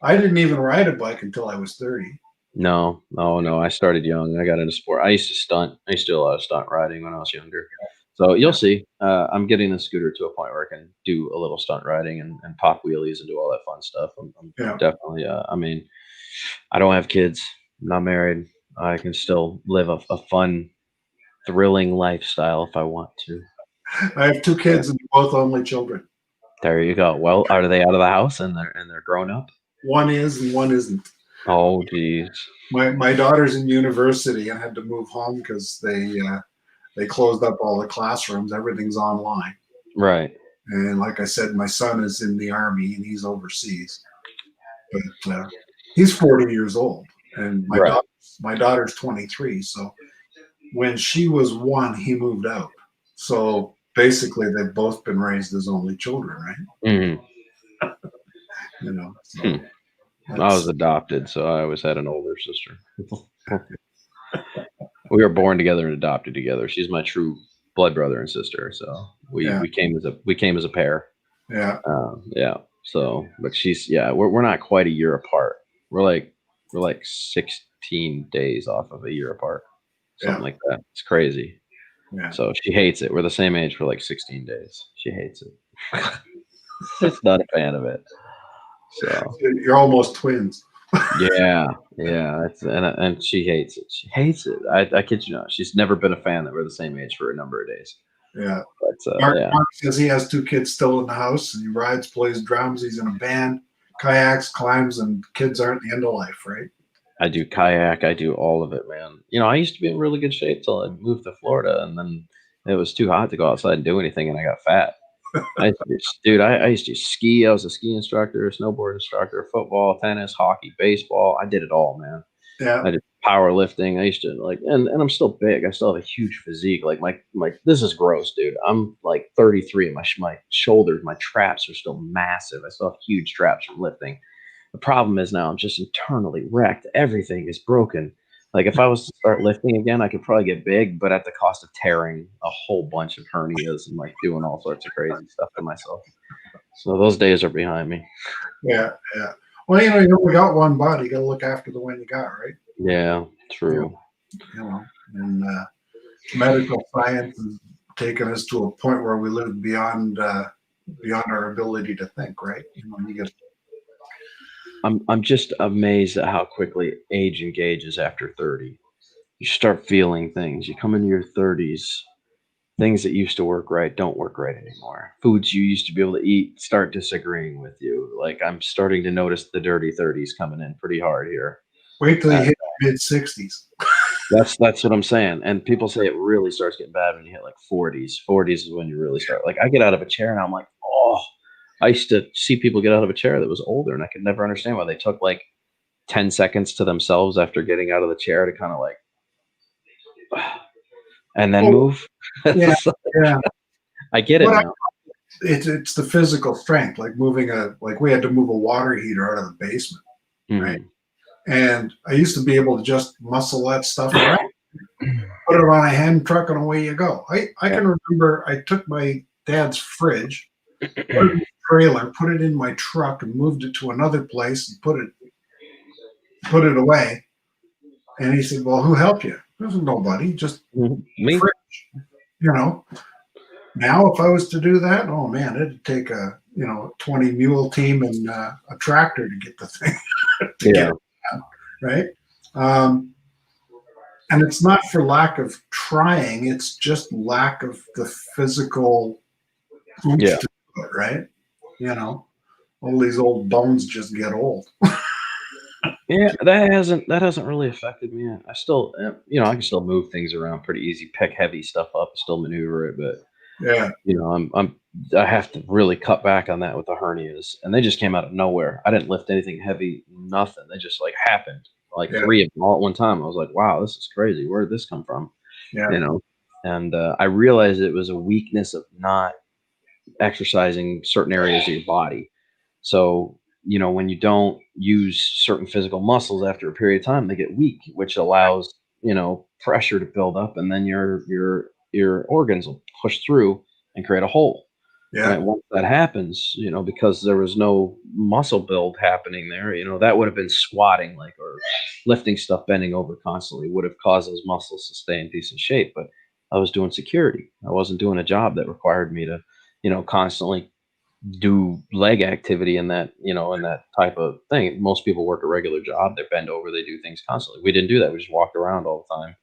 I didn't even ride a bike until I was 30. No, no, no. I started young. I got into sport. I used to stunt. I used to do a lot of stunt riding when I was younger. So you'll Yeah, see. I'm getting the scooter to a point where I can do a little stunt riding and pop wheelies and do all that fun stuff. I'm yeah, definitely. I mean, I don't have kids. I'm not married. I can still live a fun, thrilling lifestyle if I want to. I have two Yeah. kids and they're both only children. There you go. Well, are they out of the house and they're grown up? One is and one isn't. Oh, geez. My daughter's in university and had to move home because they closed up all the classrooms. Everything's online. Right. And like I said, my son is in the army and he's overseas. But he's 40 years old, and Right. my daughter's 23. So when she was 1, he moved out. So basically, they've both been raised as only children, right? Mhm. You know. So Hmm. I was adopted, so I always had an older sister. We were born together and adopted together. She's my true blood brother and sister. So Yeah. we came as a pair. Yeah. Yeah. So, but we're not quite a year apart. We're like 16 days off of a year apart, something like that. It's crazy. Yeah. So she hates it. We're the same age for like 16 days. She hates it. She's not a fan of it. So You're almost twins. yeah. And she hates it. She hates it. I kid you not. She's never been a fan that we're the same age for a number of days. Yeah. But Mark says he has 2 kids still in the house, and he rides, plays drums, he's in a band, kayaks, climbs, and kids aren't the end of life, right? I do kayak. I do all of it, man. I used to be in really good shape till I moved to Florida, and then it was too hot to go outside and do anything, and I got fat. I used to ski. I was a ski instructor, a snowboard instructor, football, tennis, hockey, baseball. I did it all, man. Yeah. I did powerlifting. I used to and I'm still big. I still have a huge physique. Like my this is gross, dude. I'm like 33 and my shoulders, my traps are still massive. I still have huge traps from lifting. The problem is now I'm just internally wrecked. Everything is broken. Like if I was to start lifting again, I could probably get big, but at the cost of tearing a whole bunch of hernias and like doing all sorts of crazy stuff to myself. So those days are behind me. Yeah. Yeah. Well, you only got one body. You got to look after the one you got, right? Yeah, true. And medical science has taken us to a point where we live beyond our ability to think, right? You get. I'm just amazed at how quickly age engages after 30. You start feeling things. You come into your 30s, things that used to work right don't work right anymore. Foods you used to be able to eat start disagreeing with you. Like I'm starting to notice the dirty 30s coming in pretty hard here. Wait till you hit mid-60s. That's what I'm saying. And people say it really starts getting bad when you hit like 40s. 40s is when you really start. Like I get out of a chair and I'm like, oh, I used to see people get out of a chair that was older and I could never understand why they took like 10 seconds to themselves after getting out of the chair to kind of like, and then move. Yeah. Yeah. I get it now. It's the physical strength, like we had to move a water heater out of the basement, right? And I used to be able to just muscle that stuff around, put it on a hand truck, and away you go. I can remember I took my dad's fridge, put it in the trailer, put it in my truck, and moved it to another place and put it away. And he said, "Well, who helped you?" There's nobody, just me. Fridge. Now if I was to do that, oh man, it'd take a 20 mule team and a tractor to get the thing get it done, right? And it's not for lack of trying; it's just lack of the physical oomph to do it, right? All these old bones just get old. Yeah, that hasn't really affected me. I still, I can still move things around pretty easy, pick heavy stuff up, still maneuver it, but Yeah. I have to really cut back on that with the hernias, and they just came out of nowhere. I didn't lift anything heavy, nothing. They just like happened, like 3 of them all at one time. I was like, wow, this is crazy. Where did this come from? Yeah. And I realized it was a weakness of not exercising certain areas of your body. So, when you don't use certain physical muscles after a period of time, they get weak, which allows, pressure to build up and then your organs will push through and create a hole. Yeah. Right. Once that happens, because there was no muscle build happening there, that would have been squatting or lifting stuff, bending over constantly would have caused those muscles to stay in decent shape. But I was doing security. I wasn't doing a job that required me to, constantly do leg activity in that, in that type of thing. Most people work a regular job, they bend over, they do things constantly. We didn't do that. We just walked around all the time,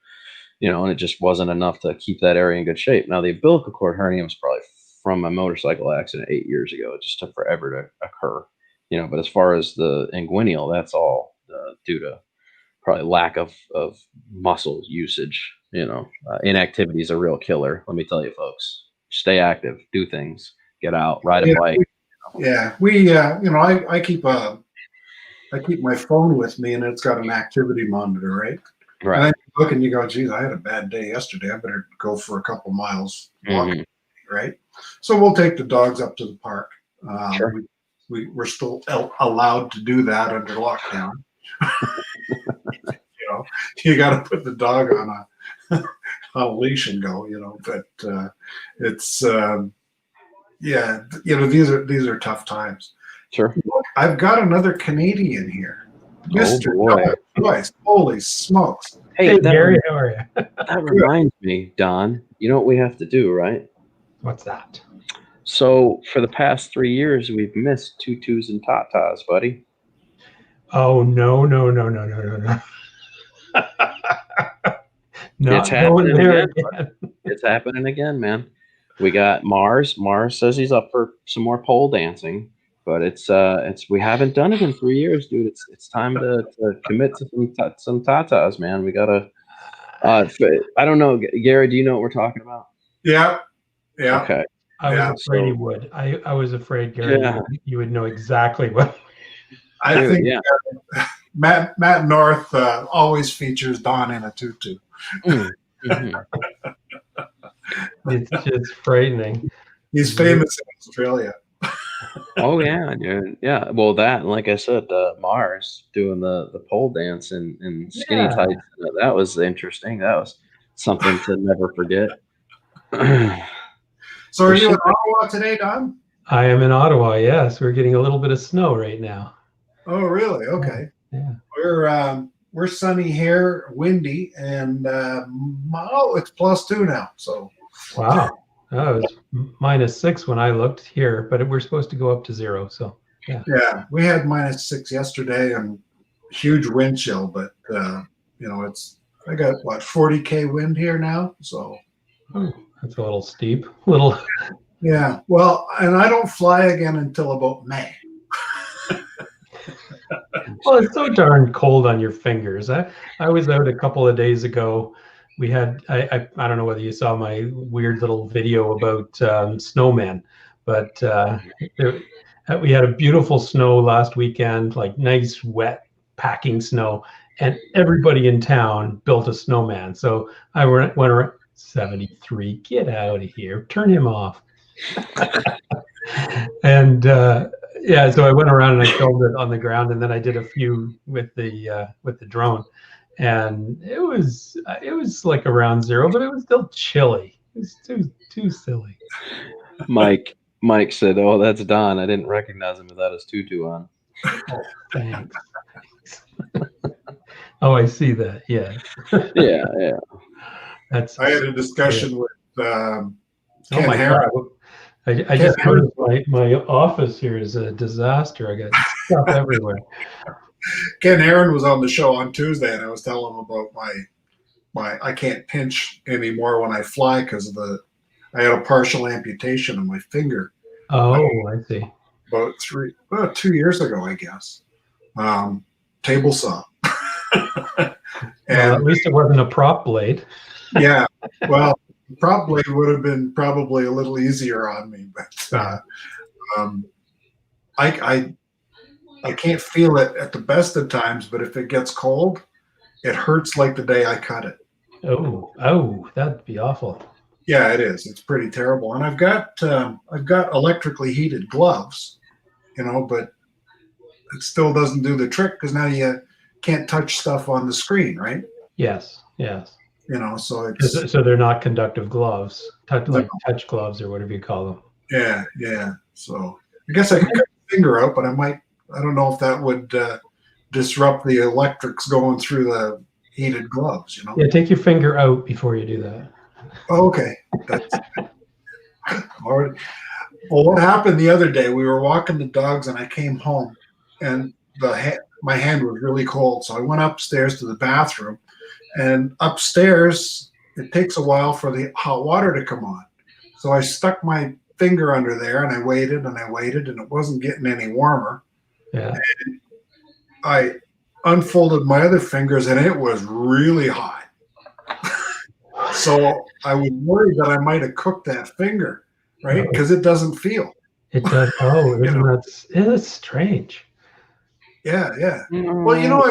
and it just wasn't enough to keep that area in good shape. Now the umbilical cord hernia was probably from a motorcycle accident 8 years ago. It just took forever to occur, but as far as the inguinal, that's all due to probably lack of muscle usage. Inactivity is a real killer. Let me tell you, folks, stay active, do things, get out, ride a bike. I keep my phone with me and it's got an activity monitor, right? Right. And then you look and you go, geez, I had a bad day yesterday. I better go for a couple miles walking, right? So we'll take the dogs up to the park. Sure. we're still allowed to do that under lockdown. You got to put the dog on a leash and go. But it's yeah. These are tough times. Sure. Look, I've got another Canadian here, Mr. boy. Joyce. Holy smokes! Hey, Gary, how are you? That reminds me, Don. You know what we have to do, right? What's that? So for the past 3 years, we've missed tutus and tatas, buddy. Oh, no. Not going there again. It's happening again, man. We got Mars. Mars says he's up for some more pole dancing, but it's we haven't done it in 3 years, dude. It's time to commit to some tatas, man. We gotta. I don't know, Gary. Do you know what we're talking about? Yeah. Okay. I was afraid he would. I was afraid, Gary, you would know exactly what. I think Matt North always features Don in a tutu. Mm-hmm. It's just frightening. He's famous in Australia. Oh yeah, dude. Yeah. Well, that, and like I said, Mars doing the pole dance in skinny tights. That was interesting. That was something to never forget. So are you in Ottawa today, Don? I am in Ottawa. Yes, we're getting a little bit of snow right now. Oh, really? Okay. Yeah. We're sunny here, windy, and it's +2 now. So wow, it was -6 when I looked here, but we're supposed to go up to 0. So yeah, we had -6 yesterday and huge wind chill, but I got 40 wind here now, so that's a little steep. Yeah. Well, and I don't fly again until about May. Well, it's so darn cold on your fingers. I was out a couple of days ago. We had I don't know whether you saw my weird little video about snowmen, but we had a beautiful snow last weekend, like nice wet packing snow, and everybody in town built a snowman. So I went around 73. Get out of here! Turn him off. And so I went around and I filmed it on the ground, and then I did a few with the drone, and it was like around 0, but it was still chilly. It was too silly. Mike said, "Oh, that's Don. I didn't recognize him without his tutu on." Oh, thanks. Oh, I see that. Yeah. Yeah. I had a discussion with Ken my Herron. God. I just noticed my office here is a disaster. I got stuff everywhere. Ken Herron was on the show on Tuesday, and I was telling him about my I can't pinch anymore when I fly because I had a partial amputation of my finger. Oh, I see. About 2 years ago, I guess. Table saw. Well, at least it wasn't a prop blade. Yeah. Well, probably would have been a little easier on me, but I can't feel it at the best of times, but if it gets cold, it hurts like the day I cut it. Oh, that'd be awful. Yeah, it is. It's pretty terrible. And I've got electrically heated gloves, but it still doesn't do the trick because now you can't touch stuff on the screen, right? Yes. So it's so they're not conductive gloves, touch gloves or whatever you call them. Yeah. So I guess I could cut my finger out, but I don't know if that would disrupt the electrics going through the heated gloves. Yeah, take your finger out before you do that. Okay. That's all right. Well, what happened the other day? We were walking the dogs, and I came home, and my hand was really cold, so I went upstairs to the bathroom. And upstairs, it takes a while for the hot water to come on. So I stuck my finger under there, and I waited, and it wasn't getting any warmer. Yeah. And I unfolded my other fingers, and it was really hot. So I was worried that I might have cooked that finger, right? Because it doesn't feel. It does. Oh, it's strange. Yeah. Well,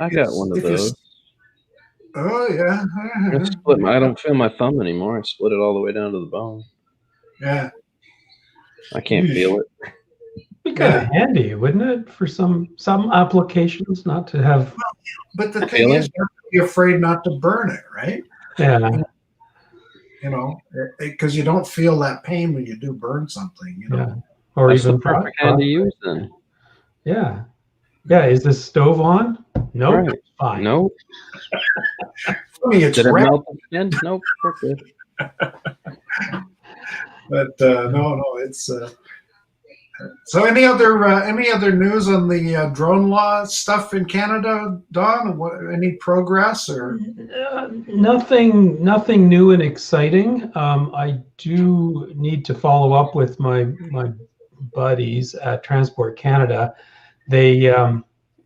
I got one of those. Oh yeah. I don't feel my thumb anymore. I split it all the way down to the bone. Yeah. I can't feel it. kind of handy, wouldn't it, for some applications, not to have. But the thing is, you're afraid not to burn it, right? Yeah. You know, because you don't feel that pain when you do burn something. You know. Yeah. Or That's even the perfect hand to use then. Yeah. Yeah. Is this stove on? Nope. Right. Fine. Nope. I mean, it's Did it red, melt again? Nope. We're good. but no, it's. So any other news on the drone law stuff in Canada, Don? Any progress or? Nothing new and exciting. I do need to follow up with my buddies at Transport Canada. They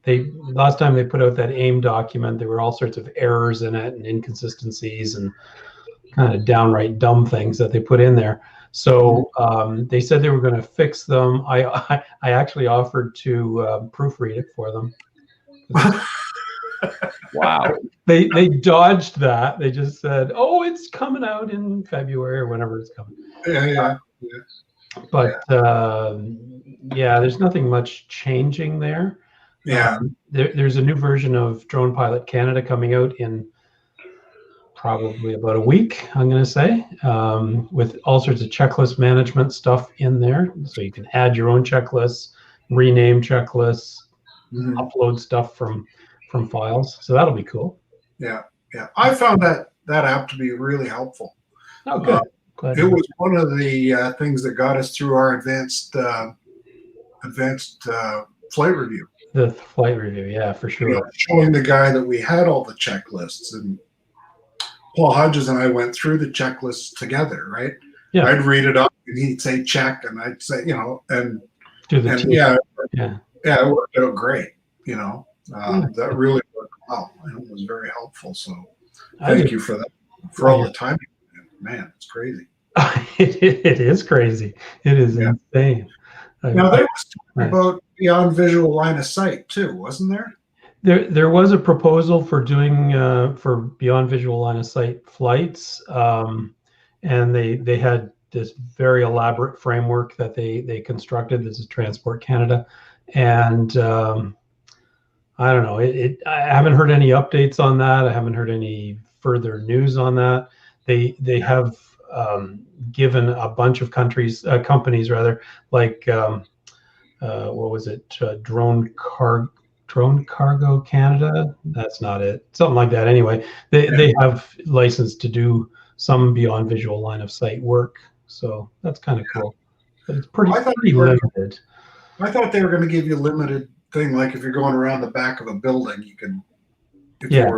last time they put out that AIM document, there were all sorts of errors in it and inconsistencies and kind of downright dumb things that they put in there. So they said they were going to fix them. I actually offered to proofread it for them. Wow. They dodged that. They just said, "Oh, it's coming out in February or whenever it's coming." Yeah. But yeah, there's nothing much changing there. Yeah. There's a new version of Drone Pilot Canada coming out in probably about a week, I'm going to say, with all sorts of checklist management stuff in there. So you can add your own checklists, rename checklists, upload stuff from files. So that'll be cool. Yeah. I found that app to be really helpful. Oh, good. It was one of the things that got us through our advanced flight review. The flight review, yeah, for sure. You know, showing the guy that we had all the checklists, and Paul Hodges and I went through the checklists together, right? Yeah. I'd read it up and he'd say check, and I'd say, you know, and yeah, it worked out great. You know, that really worked well, and it was very helpful. So thank you for that, for all the time. Man, it's crazy. It is crazy. It is insane. Now there was talking about beyond visual line of sight too, wasn't there? There was a proposal for doing for beyond visual line of sight flights, and they had this very elaborate framework that they constructed. This is Transport Canada, and I don't know. I haven't heard any updates on that. I haven't heard any further news on that. They have given a bunch of companies rather, like what was it, Drone Cargo Canada? That's not it. Something like that. Anyway, they have license to do some beyond visual line of sight work, so that's kind of cool. But it's pretty limited. I thought they were going to give you a limited thing, like if you're going around the back of a building, you can. If it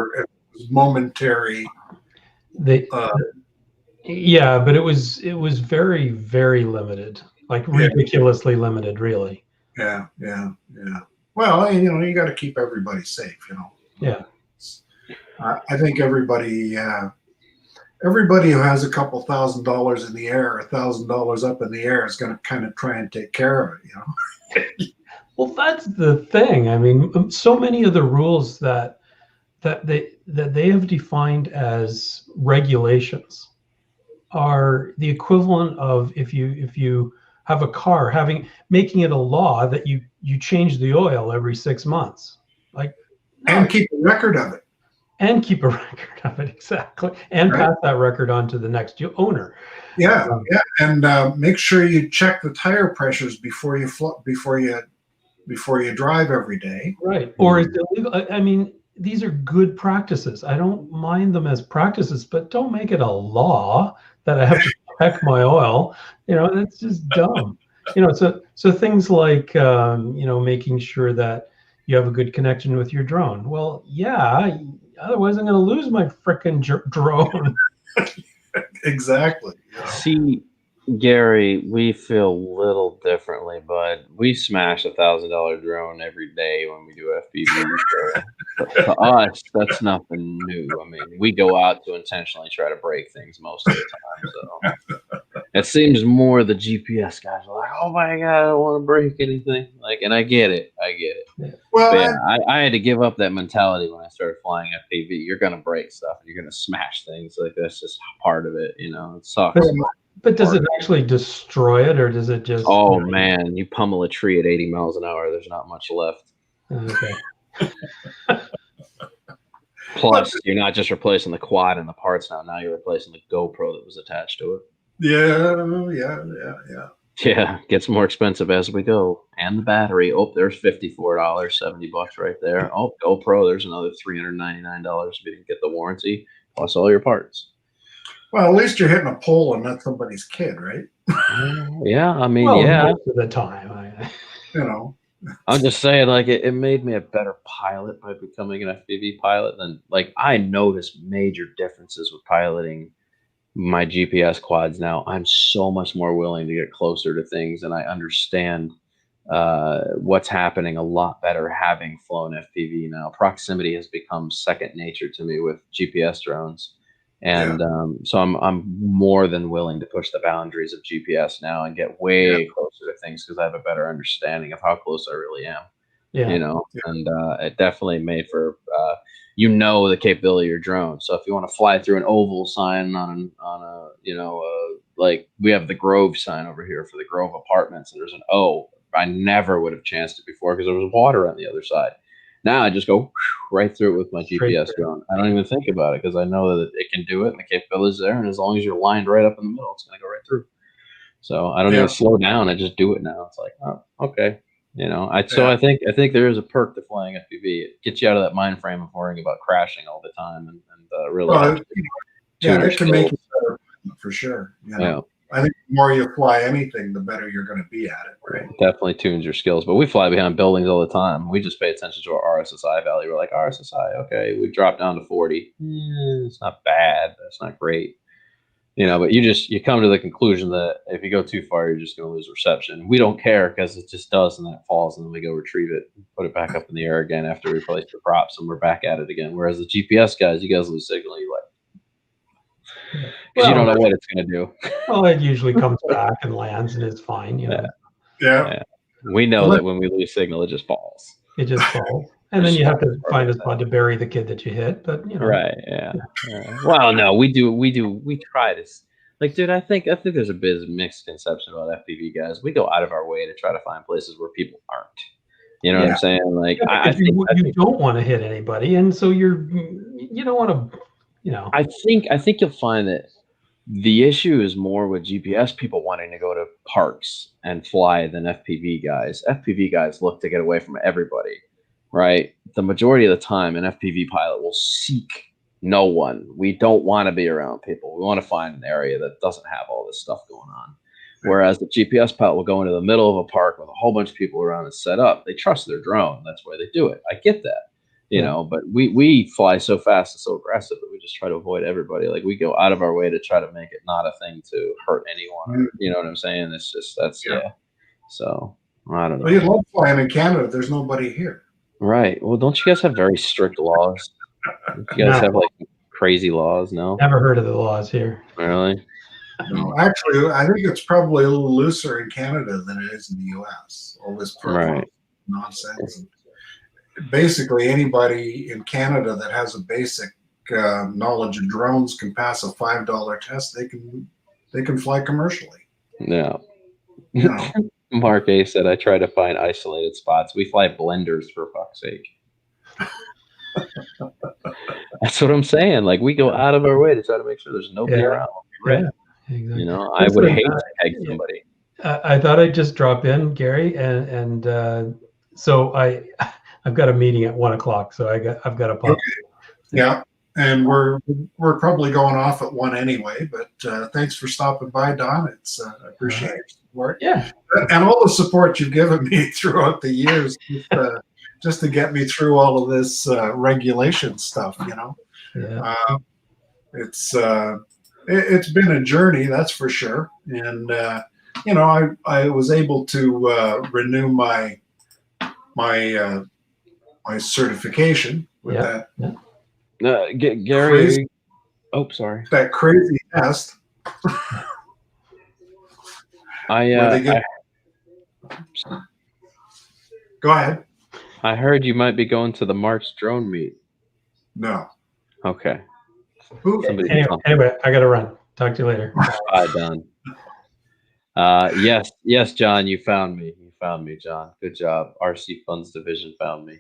was momentary. Yeah, but it was very, very limited, like ridiculously limited, really. Yeah. Well, you know, you got to keep everybody safe, you know. Yeah. I think everybody who has a couple $1,000 in the air, $1,000 up in the air, is going to kind of try and take care of it, you know. Well, that's the thing. I mean, so many of the rules that they have defined as regulations are the equivalent of if you have a car, making it a law that you change the oil every 6 months, like, and keep a record of it. And keep a record of it, exactly, and pass that record on to the next owner. Yeah, and make sure you check the tire pressures before you drive every day. Right, or it's illegal. I mean, these are good practices. I don't mind them as practices, but don't make it a law that I have to check my oil. You know, that's just dumb. You know, so things like making sure that you have a good connection with your drone. Well, yeah, otherwise I'm going to lose my frickin' drone. Exactly. See, Gary, we feel a little differently, but we smash $1,000 drone every day when we do FPV. So to us, that's nothing new. I mean, we go out to intentionally try to break things most of the time. So it seems more the GPS guys are like, "Oh my god, I don't want to break anything." Like, and I get it. Well, yeah, I had to give up that mentality when I started flying FPV. You're gonna break stuff, and you're gonna smash things. Like, that's just part of it. You know, it sucks. But does it actually destroy it, or does it just? Oh man, you pummel a tree at 80 miles an hour. There's not much left. Okay. Plus, you're not just replacing the quad and the parts now. Now you're replacing the GoPro that was attached to it. Yeah. Yeah, gets more expensive as we go. And the battery. Oh, there's $54, $70 right there. Oh, GoPro, there's another $399 if you didn't get the warranty, plus all your parts. Well, at least you're hitting a pole and not somebody's kid, right? Yeah, I mean, Well, yeah. most of the time, You know. I'm just saying, like, it made me a better pilot by becoming an FPV pilot. Than like, I notice major differences with piloting my GPS quads now. I'm so much more willing to get closer to things, and I understand what's happening a lot better having flown FPV now. Proximity has become second nature to me with GPS drones, and so I'm more than willing to push the boundaries of GPS now and get way closer to things because I have a better understanding of how close I really am. yeah. And it definitely made for the capability of your drone. So if you want to fly through an oval sign on a like we have the Grove sign over here for the Grove Apartments, and there's an O. I never would have chanced it before because there was water on the other side. Now I just go right through it with my GPS drone. I don't even think about it because I know that it can do it and the capability is there. And as long as you're lined right up in the middle, it's going to go right through. So I don't even slow down. I just do it now. It's like, oh, okay. So I think there is a perk to flying FPV. It gets you out of that mind frame of worrying about crashing all the time and really it can make you better for sure. I think the more you fly anything, the better you're going to be at it, right? Definitely tunes your skills. But we fly behind buildings all the time. We just pay attention to our RSSI value. We're like, RSSI, okay, we dropped down to 40. It's not bad, but it's not great. But you come to the conclusion that if you go too far, you're just going to lose reception. We don't care because it just does, and then it falls, and then we go retrieve it, and put it back up in the air again after we replace the props, and we're back at it again. Whereas the GPS guys, you guys lose signal, you because you don't know what it's going to do. Well, it usually comes back and lands, and it's fine. Yeah. We know that when we lose signal, it just falls. It just falls. And then you have to find a spot to bury the kid that you hit, but Right, yeah. Well, no, we try to, like, dude. I think there's a bit of misconception about FPV guys. We go out of our way to try to find places where people aren't. You know what I'm saying? Like, I think you don't want to hit anybody, and so you don't want to, I think you'll find that the issue is more with GPS people wanting to go to parks and fly than FPV guys. FPV guys look to get away from everybody. Right? The majority of the time, an FPV pilot will seek no one. We don't want to be around people. We want to find an area that doesn't have all this stuff going on. Whereas the GPS pilot will go into the middle of a park with a whole bunch of people around and set up. They trust their drone. That's why they do it. I get that, but we fly so fast and so aggressive that we just try to avoid everybody. Like, we go out of our way to try to make it not a thing to hurt anyone. You know what I'm saying? It's just, So I don't know. Well, you love flying in Canada. There's nobody here. Right. Well, don't you guys have very strict laws? You guys have like crazy laws? No. Never heard of the laws here. Really? No, actually, I think it's probably a little looser in Canada than it is in the U.S. All this nonsense. Basically, anybody in Canada that has a basic knowledge of drones can pass a $5 test. They can fly commercially. Yeah. Mark A said, I try to find isolated spots. We fly blenders, for fuck's sake. That's what I'm saying. Like, we go out of our way to try to make sure there's nobody around. Right? Exactly. I would hate to peg somebody. I thought I'd just drop in, Gary, and so I've got a meeting at 1:00, so I've got a pop. Okay. Yeah, and we're probably going off at 1 anyway. But thanks for stopping by, Don. I appreciate your support. Yeah, and all the support you've given me throughout the years, just to get me through all of this regulation stuff. Yeah. It's been a journey, that's for sure. And I was able to renew my certification with that. Yeah. Gary. Crazy, sorry. That crazy test. Go ahead. I heard you might be going to the March drone meet. No. Okay. Anyway, I got to run. Talk to you later. Bye, Don. Yes, John, you found me. You found me, John. Good job. RC Funds Division found me.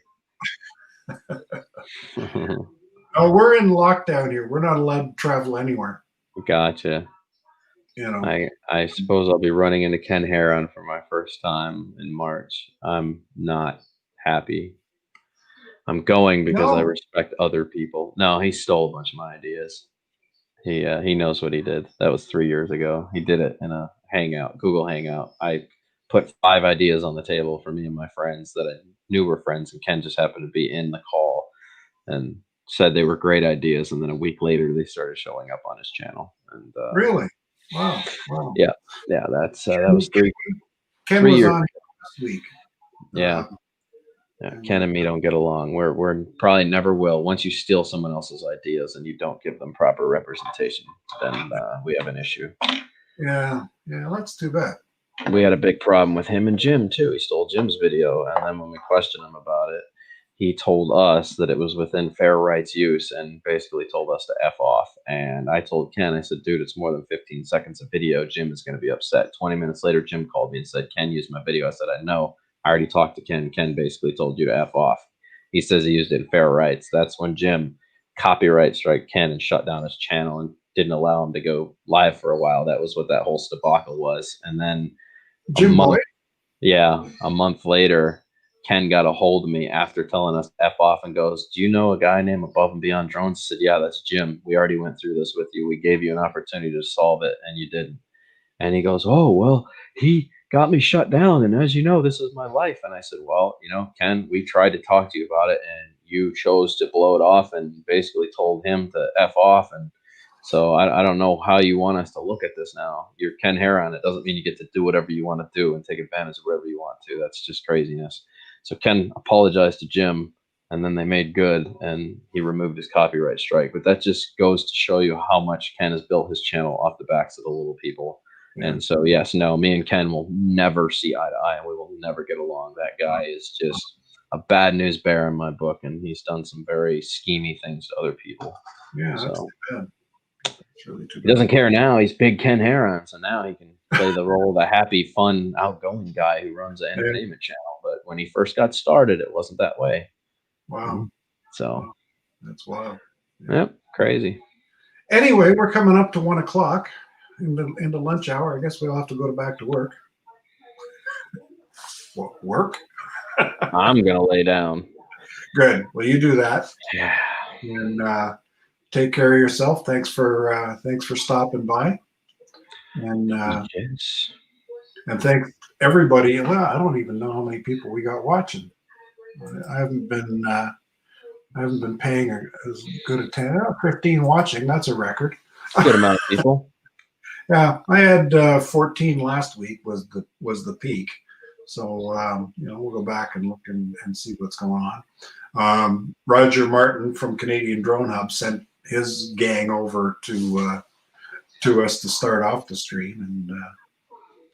Oh, we're in lockdown here. We're not allowed to travel anywhere. Gotcha. You know. I suppose I'll be running into Ken Heron for my first time in March. I'm not happy. I'm going because I No. respect other people. No, he stole a bunch of my ideas. He knows what he did. That was 3 years ago. He did it in a Hangout, Google Hangout. I put 5 ideas on the table for me and my friends that I knew were friends, and Ken just happened to be in the call and said they were great ideas. And then a week later, they started showing up on his channel. And Really? Wow. Wow. yeah, that was Ken 3 was years. on last week. Yeah. Yeah, Ken and me don't get along. We're probably never will. Once you steal someone else's ideas and you don't give them proper representation, then we have an issue. Yeah, that's too bad. We had a big problem with him and Jim too. He stole Jim's video, and then when we questioned him about it, he told us that it was within fair rights use and basically told us to F off. And I told Ken, I said, dude, it's more than 15 seconds of video. Jim is going to be upset. 20 minutes later, Jim called me and said, Ken used my video. I said, I know. I already talked to Ken. Ken basically told you to F off. He says he used it in fair rights. That's when Jim copyright strike Ken and shut down his channel and didn't allow him to go live for a while. That was what that whole debacle was. And then Jim Boyd? a month later, Ken got a hold of me after telling us F off and goes, do you know a guy named Above and Beyond Drones? I said, yeah, that's Jim. We already went through this with you. We gave you an opportunity to solve it, and you didn't. And he goes, oh, well, he got me shut down. And as you know, this is my life. And I said, well, Ken, we tried to talk to you about it, and you chose to blow it off and basically told him to F off. And so I don't know how you want us to look at this now. You're Ken Heron. It doesn't mean you get to do whatever you want to do and take advantage of whatever you want to. That's just craziness. So Ken apologized to Jim, and then they made good, and he removed his copyright strike. But that just goes to show you how much Ken has built his channel off the backs of the little people. Yeah. And so, yes, no, me and Ken will never see eye to eye, and we will never get along. That guy is just a bad news bearer in my book, and he's done some very schemy things to other people. Yeah, that's too bad. That's really too bad. He doesn't care now. He's big Ken Heron, so now he can play the role of a happy, fun, outgoing guy who runs an entertainment channel. But when he first got started, it wasn't that way. Wow. So that's wild. Yeah. Yep, crazy. Anyway, we're coming up to 1 o'clock into lunch hour. I guess we'll have to go back to work. What, work? I'm gonna lay down. Good. Well, you do that. Yeah. And take care of yourself. Thanks for stopping by. And yes. And thanks everybody. Well, I don't even know how many people we got watching. I haven't been paying as good attention. 15 watching. That's a record. Good amount of people. Yeah, I had 14 last week was the peak. So we'll go back and look and see what's going on. Roger Martin from Canadian Drone Hub sent his gang over to us to start off the stream, and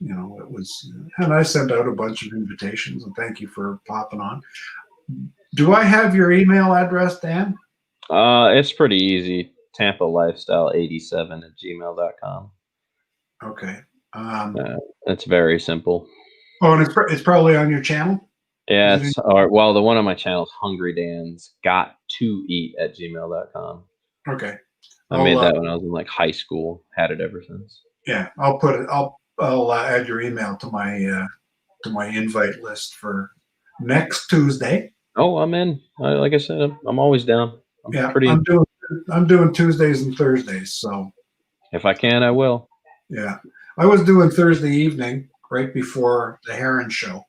it was. And I sent out a bunch of invitations, and thank you for popping on. Do I have your email address, Dan? It's pretty easy. TampaLifestyle87@gmail.com. Okay. It's very simple. Oh, and it's probably on your channel? Yeah, well, the one on my channel is Hungry Dan's Got to Eat at gmail.com. Okay. I made that when I was in like high school. Had it ever since. Yeah, I'll put it. I'll add your email to my invite list for next Tuesday. Oh, I'm in. Like I said, I'm always down. I'm doing Tuesdays and Thursdays. So if I can, I will. Yeah, I was doing Thursday evening right before the Heron show,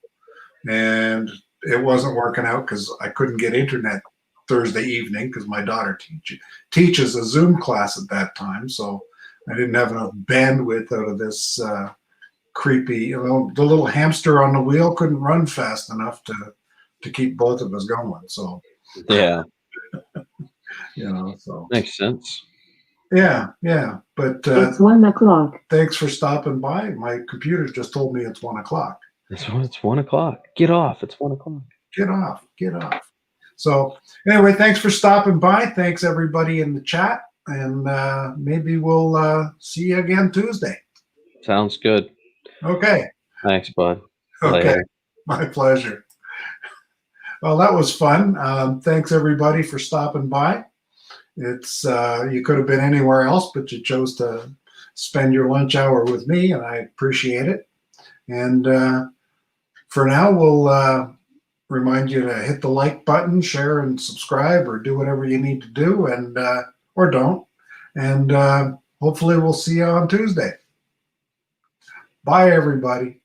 and it wasn't working out because I couldn't get internet Thursday evening because my daughter teaches a Zoom class at that time, so I didn't have enough bandwidth out of this creepy. The little hamster on the wheel couldn't run fast enough to keep both of us going. So yeah, so makes sense. Yeah, but it's 1 o'clock. Thanks for stopping by. My computer just told me it's 1 o'clock. It's 1 o'clock. Get off. It's 1 o'clock. Get off. So anyway, thanks for stopping by. Thanks everybody in the chat, and maybe we'll see you again Tuesday. Sounds good. Okay. Thanks, bud. Okay. Later. My pleasure. Well, that was fun. Thanks everybody for stopping by. It's you could have been anywhere else, but you chose to spend your lunch hour with me, and I appreciate it. And for now, we'll remind you to hit the like button, share and subscribe, or do whatever you need to do, and or don't. And hopefully, we'll see you on Tuesday. Bye, everybody.